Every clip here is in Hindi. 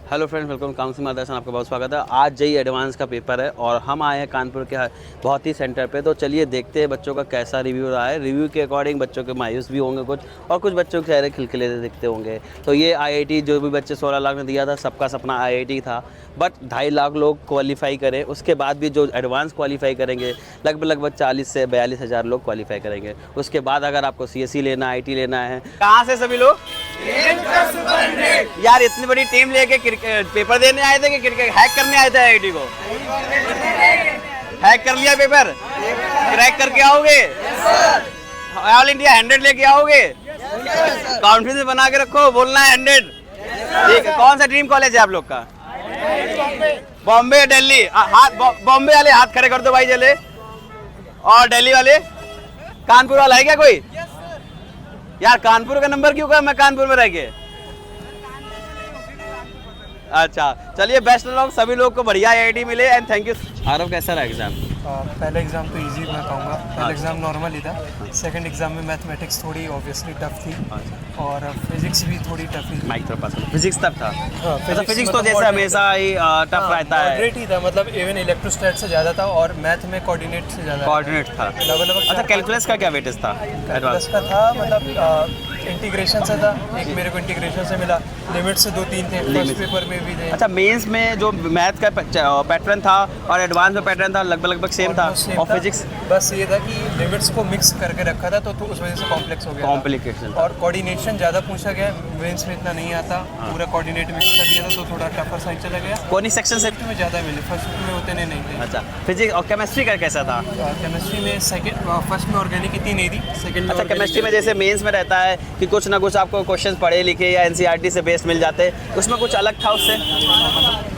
हेलो फ्रेंड्स, वेलकम काउंसिल मार्गदर्शन, आपका बहुत स्वागत है। आज जेईई एडवांस का पेपर है और हम आए हैं कानपुर के बहुत ही सेंटर पे। तो चलिए देखते हैं बच्चों का कैसा रिव्यू रहा है। रिव्यू के अकॉर्डिंग बच्चों के मायूस भी होंगे कुछ, और कुछ बच्चों के चेहरे खिलखिले दिखते होंगे। तो ये आईआईटी जो भी बच्चे 16 लाख में दिया था, सबका सपना आईआईटी था, बट 2.5 लाख लोग क्वालिफाई करें। उसके बाद भी जो एडवांस क्वालिफाई करेंगे लगभग 40 से 42 हज़ार लोग क्वालिफाई करेंगे। उसके बाद अगर आपको सीएसई लेना, आईटी लेना है। कहाँ से सभी लोग? यार इतनी बड़ी टीम लेके पेपर देने आए थे कि क्रिकेट हैक करने आए थे? आईआईटी को हैक कर लिया पेपर, क्रैक करके आओगे? ऑल इंडिया 100 लेके आओगे? कॉन्फिडेंस बना के रखो, बोलना है 100। ठीक है, कौन सा ड्रीम कॉलेज है आप लोग का? बॉम्बे, दिल्ली? हाथ बॉम्बे वाले हाथ खड़े कर दो भाई चले। और दिल्ली वाले? कानपुर वाला है क्या कोई? यार कानपुर का नंबर क्यों कहा मैं कानपुर में रह के? अच्छा चलिए, बेस्ट लॉक सभी लोग को, बढ़िया आईआईटी मिले एंड थैंक यू। आरव कैसा रहा एग्जाम? पहला एग्ज़ाम तो इजी मैं कहूँगा। पहला एग्ज़ाम नॉर्मल ही था। सेकंड एग्ज़ाम में मैथमेटिक्स थोड़ी ऑब्वियसली टफ थी और फिजिक्स भी थोड़ी टफ ही। माइक थोड़ा पास करो। फिजिक्स टफ था? फिजिक्स फिजिक्स तो जैसे हमेशा ही टफ रहता है। मॉडरेट ही था, मतलब इवन इलेक्ट्रोस्टैट से ज़्यादा था और मैथ में कोऑर्डिनेट से ज़्यादा कोऑर्डिनेट था। अच्छा, कैलकुलस का क्या वेटेज था? कैलकुलस का था मतलब इंटीग्रेशन से था, एक मेरे को इंटीग्रेशन से मिला, लिमिट से 2-3 थे, फर्स्ट पेपर में भी थे। अच्छा, मेंस में जो मैथ का पैटर्न था और एडवांस में पैटर्न था लगभग सेम था, और फिजिक्स बस ये था कि लिमिट्स को मिक्स करके रखा था तो उस वजह से कॉम्प्लेक्स हो गया, कॉम्प्लिकेशन। और कोऑर्डिनेशन ज़्यादा पूछा गया, मेंस में इतना नहीं आता, पूरा कोऑर्डिनेट मिक्स कर दिया था तो थोड़ा टफर साइड चला गया। कौन सी सेक्शन से में ज़्यादा मिले, फर्स्ट में उतने नहीं थे। अच्छा, फिजिक्स और केमिस्ट्री का कैसा था? केमिस्ट्री में फर्स्ट में ऑर्गेनिक इतनी नहीं थी, सेकंड में। अच्छा, केमिस्ट्री में जैसे मेंस में रहता है कि कुछ ना कुछ आपको क्वेश्चंस पढ़े लिखे या एनसीईआरटी से बेस्ड मिल जाते, उसमें कुछ अलग था उससे?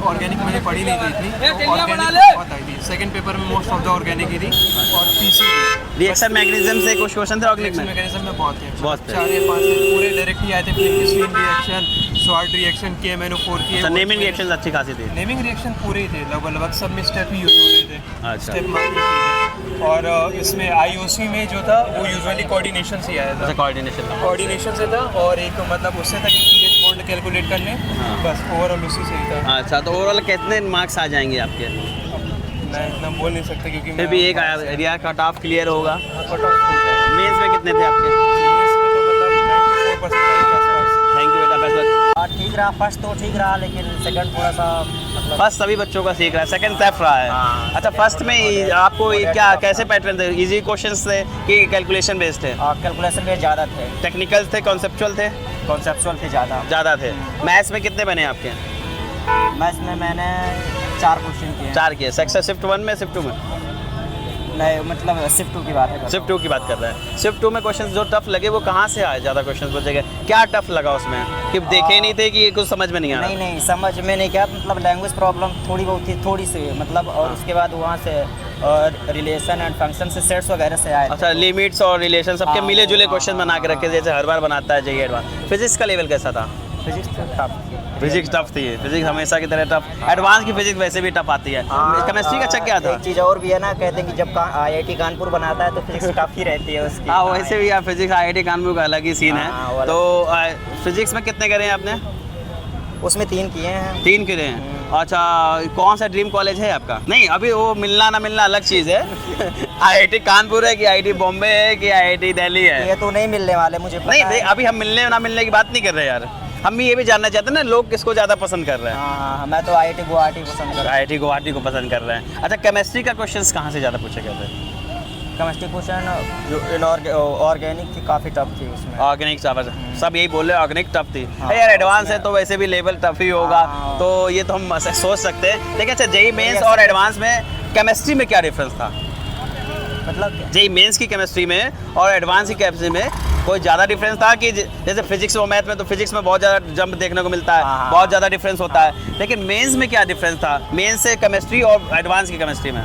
ऑर्गेनिक मैंने पढ़ी नहीं थी इतनी, तो ऑर्गेनिक बहुत आई थी। सेकंड पेपर में मोस्ट ऑफ द ऑर्गेनिक ही थी और पीसी रिएक्शन मैकेनिज्म से कुछ क्वेश्चन थे ऑर्गेनिक में? मैकेनिज्म में बहुत थे, बहुत थे। 4 या 5 पूरे डायरेक्ट ही आए थे। फ्लिंकिस्टीन रिएक्शन, स्वार्ट रिएक्शन, KMNO4 की। अच्छा, नेमिंग रिएक्शंस अच्छी खासी थी। नेमिंग रिएक्शन पूरे ही थे, लगभग सब में स्टेप ही यूज हो रहे थे। अच्छा। Step marking. और इसमें आईओसी में जो था वो यूजुअली कोऑर्डिनेशन से आया था। अच्छा, कोऑर्डिनेशन से था, और एक मतलब उससे था कि pH बॉन्ड कैलकुलेट करने, बस ओवरऑल उसी से ही था। अच्छा, तो ओवरऑल कितने मार्क्स आ जाएंगे आपके? मैं इतना बोल नहीं सकता क्योंकि फिर भी एक एरिया कट ऑफ क्लियर होगा। मेंस में कितने थे आपके? थैंक यू बेटा, बेस्ट लक। ठीक रहा, फर्स्ट तो ठीक रहा, लेकिन सेकंड थोड़ा सा मतलब फर्स्ट सभी बच्चों का सीख रहा है, सेकंड टफ रहा है। हाँ। अच्छा, फर्स्ट में आपको क्या कैसे पैटर्न थे? इजी क्वेश्चंस थे कि कैलकुलेशन बेस्ड थे? कैलकुलेशन में ज़्यादा थे, टेक्निकल थे, कॉन्सेप्चुअल थे? कॉन्सेप्चुअल थे ज़्यादा। ज़्यादा थे। मैथ्स में कितने बने आपके? मैथ्स में मैंने 4 क्वेश्चन किए। 4 किए। सेक्शन शिफ्ट 1 में, शिफ्ट 2 में? नहीं, मतलब शिफ्ट 2 की बात है। शिफ्ट 2 की बात कर रहे हैं। शिफ्ट 2 में क्वेश्चंस जो टफ लगे वो कहाँ से आए? ज़्यादा क्वेश्चंस बचे गए, क्या टफ लगा उसमें कि देखे नहीं थे कि कुछ समझ में नहीं आ रहा? नहीं, समझ में नहीं, क्या मतलब लैंग्वेज प्रॉब्लम थोड़ी बहुत थी, थोड़ी सी मतलब, और उसके बाद वहाँ से रिलेशन एंड फंक्शन से सेट्स वगैरह से आए। अच्छा, लिमिट्स और रिलेशन सबके हाँ, मिले जुले हाँ, क्वेश्चन बना के रखे, जैसे हर बार बनाता है जेईई एडवांस। फिजिक्स का लेवल कैसा था? Physics tough. फिजिक्स टफ थी। फिजिक्स हमेशा की तरह टफ, एडवांस की फिजिक्स वैसे भी टफ आती है। केमिस्ट्री का अच्छा क्या था? एक चीज़ और भी है ना, कहते हैं कि जब आईआईटी कानपुर बनाता है तो फिजिक्स टफ ही रहती है उसकी। हाँ, वैसे भी यार फिजिक्स आईआईटी कानपुर का अलग ही सीन हाँ, है। वाला। तो फिजिक्स में कितने करे हैं आपने? उसमें 3 किए हैं। 3 करे हैं। अच्छा, कौन सा ड्रीम कॉलेज है आपका? नहीं, अभी वो मिलना ना मिलना अलग चीज़ है। आईआईटी कानपुर है कि आईआईटी बॉम्बे है कि आईआईटी दिल्ली है? ये तो नहीं मिलने वाले, मुझे पता नहीं, है। अभी हम मिलने ना मिलने की बात नहीं कर रहे यार, हम भी ये भी जानना चाहते हैं ना लोग किसको ज़्यादा पसंद कर रहे हैं। हाँ, मैं तो आईआईटी गुवाहाटी पसंद करता हूँ। आईआईटी गुवाहाटी को पसंद कर रहे हैं। अच्छा, केमिस्ट्री का क्वेश्चंस कहाँ से ज़्यादा पूछे गए थे? केमिस्ट्री क्वेश्चन जो ऑर्गेनिक थी काफ़ी टफ थी उसमें। ऑर्गेनिक सब यही बोल रहे हैं, ऑर्गेनिक टफ थी। हाँ, यार एडवांस है तो वैसे भी लेवल टफ ही होगा। हाँ। तो ये तो हम सोच सकते हैं। लेकिन अच्छा, जेईई मेंस और एडवांस में केमिस्ट्री में क्या डिफरेंस था? मतलब जेईई मेंस की केमिस्ट्री में और एडवांस की केमिस्ट्री में कोई ज़्यादा डिफरेंस था कि जैसे फिजिक्स और मैथ में, तो फिजिक्स में बहुत ज़्यादा जंप देखने को मिलता है, हाँ। बहुत ज़्यादा डिफरेंस होता है। लेकिन मेंस में क्या डिफरेंस था, मेंस से केमिस्ट्री और एडवांस की केमिस्ट्री में?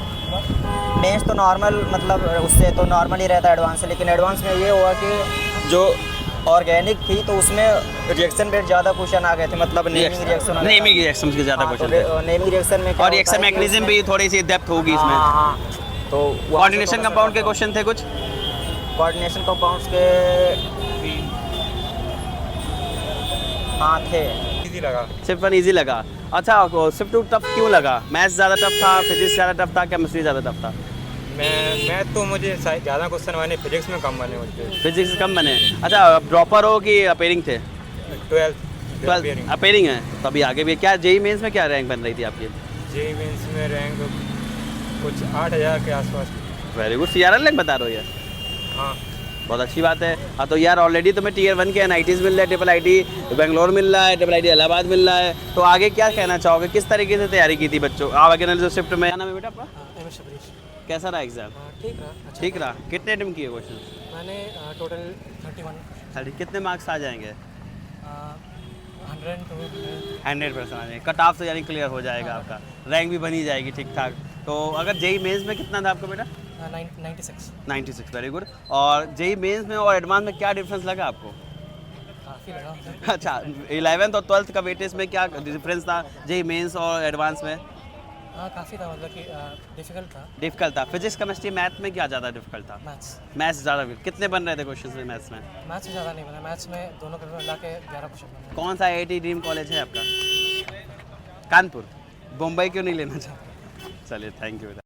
मेंस तो नॉर्मल, मतलब उससे तो नॉर्मल ही रहता है एडवांस से, लेकिन एडवांस में ये हुआ कि जो ऑर्गेनिक थी तो उसमें रिएक्शन बेस्ड ज़्यादा क्वेश्चन आ गए थे, मतलब नेमिंग रिएक्शन के ज़्यादा क्वेश्चन थे, नेमिंग रिएक्शन में और रिएक्शन मैकेनिज्म भी थोड़ी सी डेप्थ होगी इसमें। हाँ, तो कोऑर्डिनेशन कंपाउंड के क्वेश्चन थे कुछ? कोऑर्डिनेशन कंपाउंड्स के हाँ थे। इजी लगा। शिफ्ट 1 ईजी लगा। अच्छा, शिफ्ट 2 टफ क्यों लगा? मैथ्स ज़्यादा टफ था, फिजिक्स ज़्यादा टफ था, केमिस्ट्री ज़्यादा टफ था? मैथ तो मुझे ज़्यादा क्वेश्चन बने, फिजिक्स में कम बने मुझे। फिजिक्स कम बने। अच्छा, ड्रॉपर हो कि अपेयरिंग थे? 12 अपेयरिंग है, तो अभी आगे भी क्या जेई मेंस में क्या रैंक बन रही थी आपकी? जेई मेंस में रैंक कुछ 8000 के आसपास। Very good. सीआरएल रैंक बता रहे हो यार? हाँ, बहुत अच्छी बात है। हाँ, तो यार ऑलरेडी तुम्हें टियर 1 के एनआईटीज़ मिल रहा है, ट्रिपल आईटी बेंगलोर मिल रहा है, ट्रिपल आईटी इलाहाबाद मिल रहा है, तो आगे क्या कहना चाहोगे? किस तरीके से तैयारी की थी बच्चों आगे जो शिफ्ट में? क्या नाम है बेटा आपका? कैसा रहा एग्जाम? ठीक रहा। ठीक रहा। कितने अटेम्प्ट किए क्वेश्चन? मैंने टोटल 31 30। कितने मार्क्स आ जाएंगे? 100 to 100% आ जाएंगे। कट ऑफ तो यानी क्लियर हो जाएगा आपका, रैंक भी बनी जाएगी ठीक ठाक। तो अगर जेई मेंस में कितना था आपका बेटा? 96 96, वेरी गुड। और जेई मेंस में और एडवांस में क्या डिफरेंस लगा आपको? काफ़ी लगा। अच्छा, 11th और 12th का वेटेज में क्या डिफरेंस था जेई मेंस और एडवांस में? हाँ, काफ़ी था, मतलब कि डिफिकल्ट था। फिजिक्स केमिस्ट्री मैथ में क्या ज़्यादा डिफिकल्ट था? मैथ्स ज़्यादा। कितने बन रहे थे क्वेश्चन में मैथ्स में? मैथ्स ज़्यादा नहीं बना, मैथ्स में दोनों पेपर मिला के 11 क्वेश्चन। कौन सा आईआईटी ड्रीम कॉलेज है आपका? कानपुर। मुंबई क्यों नहीं लेना चाहते? चलिए, थैंक यू बेटा।